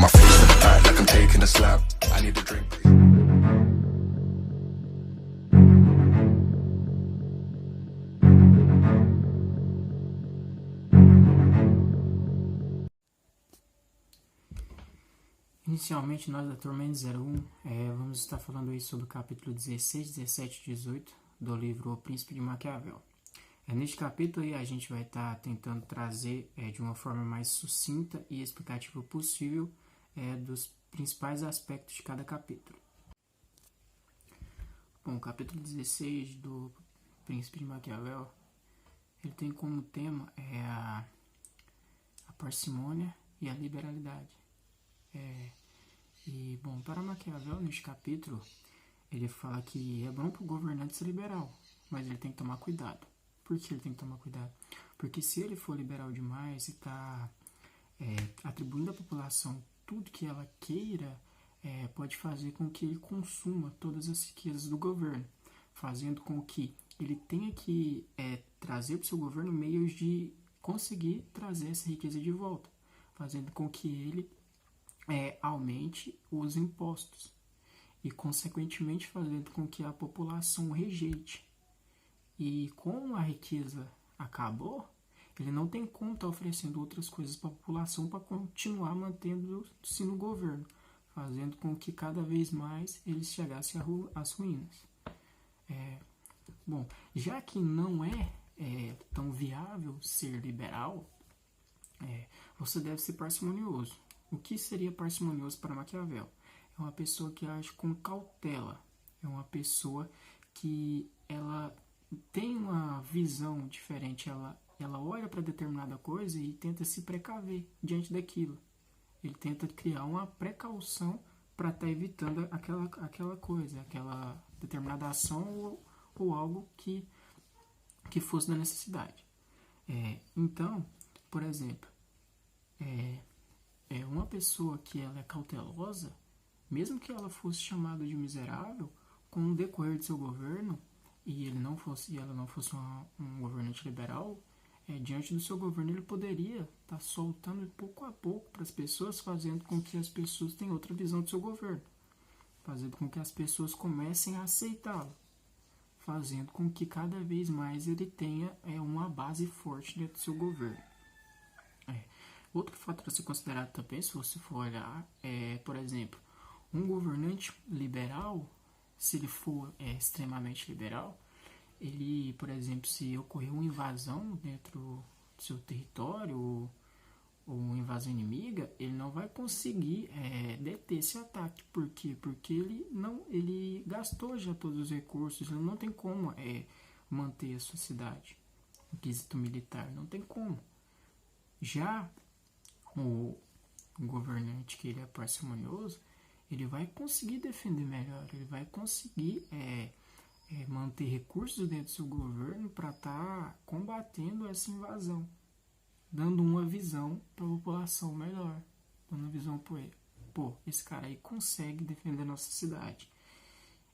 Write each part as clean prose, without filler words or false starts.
my face to the back like I'm taking a slap. I need a drink. Inicialmente, nós da turma N01 vamos estar falando aí sobre o capítulo 16, 17 e 18 do livro O Príncipe de Maquiavel. Neste capítulo aí, a gente vai estar tentando trazer de uma forma mais sucinta e explicativa possível dos principais aspectos de cada capítulo. Bom, o capítulo 16 do Príncipe de Maquiavel, ele tem como tema a parcimônia e a liberalidade. E, bom, para Maquiavel, neste capítulo, ele fala que é bom para o governante ser liberal, mas ele tem que tomar cuidado. Por que ele tem que tomar cuidado? Porque se ele for liberal demais e está atribuindo à população tudo que ela queira, pode fazer com que ele consuma todas as riquezas do governo, fazendo com que ele tenha que trazer para o seu governo meios de conseguir trazer essa riqueza de volta, fazendo com que ele aumente os impostos e, consequentemente, fazendo com que a população rejeite. E como a riqueza acabou, ele não tem como estar oferecendo outras coisas para a população para continuar mantendo-se no governo, fazendo com que cada vez mais eles chegassem às ruínas. Bom, já que não é tão viável ser liberal, você deve ser parcimonioso. O que seria parcimonioso para Maquiavel? É uma pessoa que age com cautela, é uma pessoa que ela tem uma visão diferente, ela olha para determinada coisa e tenta se precaver diante daquilo. Ele tenta criar uma precaução para estar evitando aquela coisa, aquela determinada ação ou algo que fosse da necessidade. Então, por exemplo, uma pessoa que ela é cautelosa, mesmo que ela fosse chamada de miserável, com o decorrer de seu governo, e ela não fosse um governante liberal, diante do seu governo ele poderia estar soltando pouco a pouco para as pessoas, fazendo com que as pessoas tenham outra visão do seu governo, fazendo com que as pessoas comecem a aceitá-lo, fazendo com que cada vez mais ele tenha uma base forte dentro do seu governo. Outro fator a ser considerado também, se você for olhar, por exemplo, um governante liberal, se ele for extremamente liberal, ele, por exemplo, se ocorrer uma invasão dentro do seu território ou uma invasão inimiga, ele não vai conseguir deter esse ataque. Por quê? Porque ele gastou já todos os recursos, ele não tem como manter a sua cidade. No quesito militar, não tem como. Já o governante que ele é parcimonioso, ele vai conseguir defender melhor, ele vai conseguir manter recursos dentro do seu governo para estar combatendo essa invasão, dando uma visão para a população melhor, dando uma visão para ele. Esse cara aí consegue defender a nossa cidade.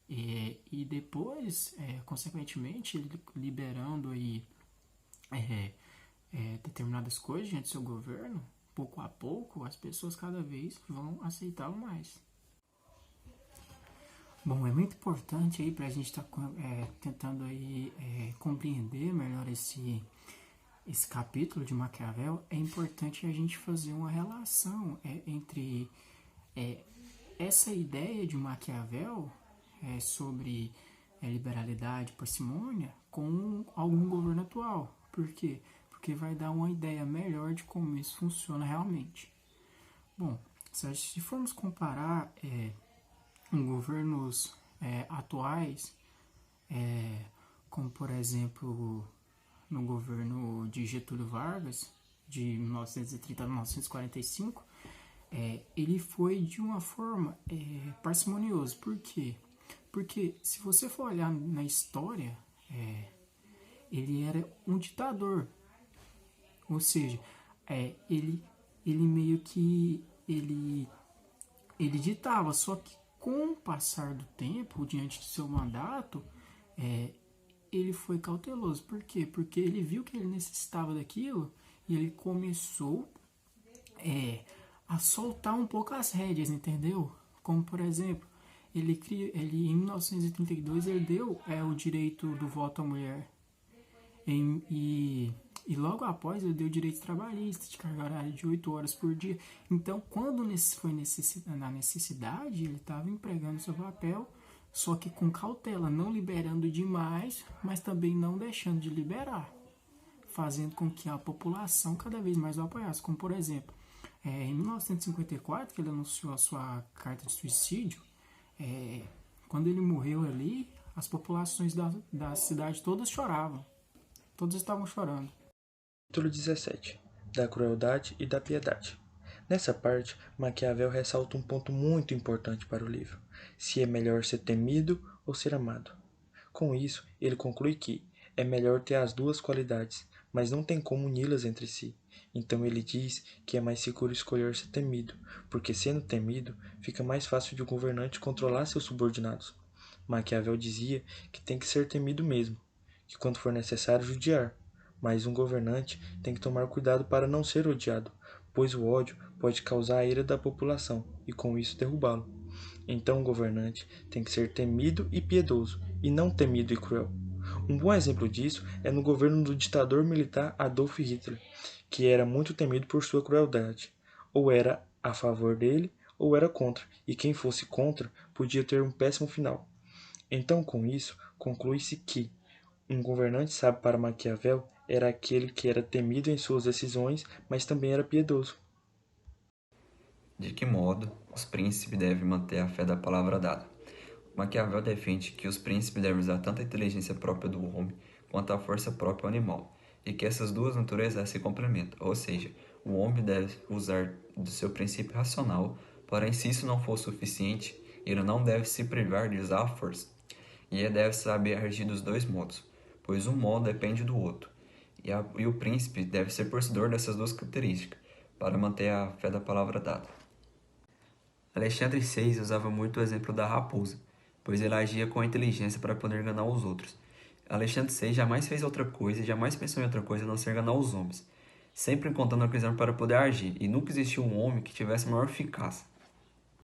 E depois, consequentemente, ele liberando aí determinadas coisas diante do seu governo, pouco a pouco, as pessoas cada vez vão aceitá-lo mais. Bom, é muito importante aí para a gente estar tentando aí compreender melhor esse capítulo de Maquiavel. É importante a gente fazer uma relação entre essa ideia de Maquiavel sobre liberalidade, parcimônia, com algum governo atual. Por quê? Porque vai dar uma ideia melhor de como isso funciona realmente. Bom, se formos comparar governos atuais, como por exemplo no governo de Getúlio Vargas, de 1930 a 1945, ele foi de uma forma parcimonioso. Por quê? Porque se você for olhar na história, ele era um ditador. Ou seja, ele meio que ele ditava, só que com o passar do tempo, diante do seu mandato, ele foi cauteloso. Por quê? Porque ele viu que ele necessitava daquilo e ele começou a soltar um pouco as rédeas, entendeu? Como, por exemplo, ele em 1932 ele deu o direito do voto à mulher. E logo após ele deu direitos trabalhistas de carga horária de 8 horas por dia. Então, quando foi na necessidade, ele estava empregando seu papel, só que com cautela, não liberando demais, mas também não deixando de liberar, fazendo com que a população cada vez mais o apoiasse. Como, por exemplo, em 1954, que ele anunciou a sua carta de suicídio, quando ele morreu ali, as populações da cidade todas choravam. Todos estavam chorando. Capítulo 17. Da crueldade e da piedade. Nessa parte, Maquiavel ressalta um ponto muito importante para o livro: se é melhor ser temido ou ser amado. Com isso, ele conclui que é melhor ter as duas qualidades, mas não tem como uni-las entre si. Então ele diz que é mais seguro escolher ser temido, porque sendo temido, fica mais fácil de um governante controlar seus subordinados. Maquiavel dizia que tem que ser temido mesmo, que quando for necessário judiar, mas um governante tem que tomar cuidado para não ser odiado, pois o ódio pode causar a ira da população e com isso derrubá-lo. Então o governante tem que ser temido e piedoso, e não temido e cruel. Um bom exemplo disso é no governo do ditador militar Adolf Hitler, que era muito temido por sua crueldade. Ou era a favor dele, ou era contra, e quem fosse contra podia ter um péssimo final. Então, com isso, conclui-se que um governante sábio para Maquiavel era aquele que era temido em suas decisões, mas também era piedoso. De que modo os príncipes devem manter a fé da palavra dada? Maquiavel defende que os príncipes devem usar tanto a inteligência própria do homem quanto a força própria do animal, e que essas duas naturezas se complementam, ou seja, o homem deve usar do seu princípio racional, porém se isso não for suficiente, ele não deve se privar de usar a força, e ele deve saber agir dos dois modos, pois um modo depende do outro, e o príncipe deve ser possuidor dessas duas características, para manter a fé da palavra dada. Alexandre VI usava muito o exemplo da raposa, pois ele agia com a inteligência para poder enganar os outros. Alexandre VI jamais fez outra coisa e jamais pensou em outra coisa a não ser enganar os homens, sempre encontrando a ocasião para poder agir, e nunca existiu um homem que tivesse maior eficácia.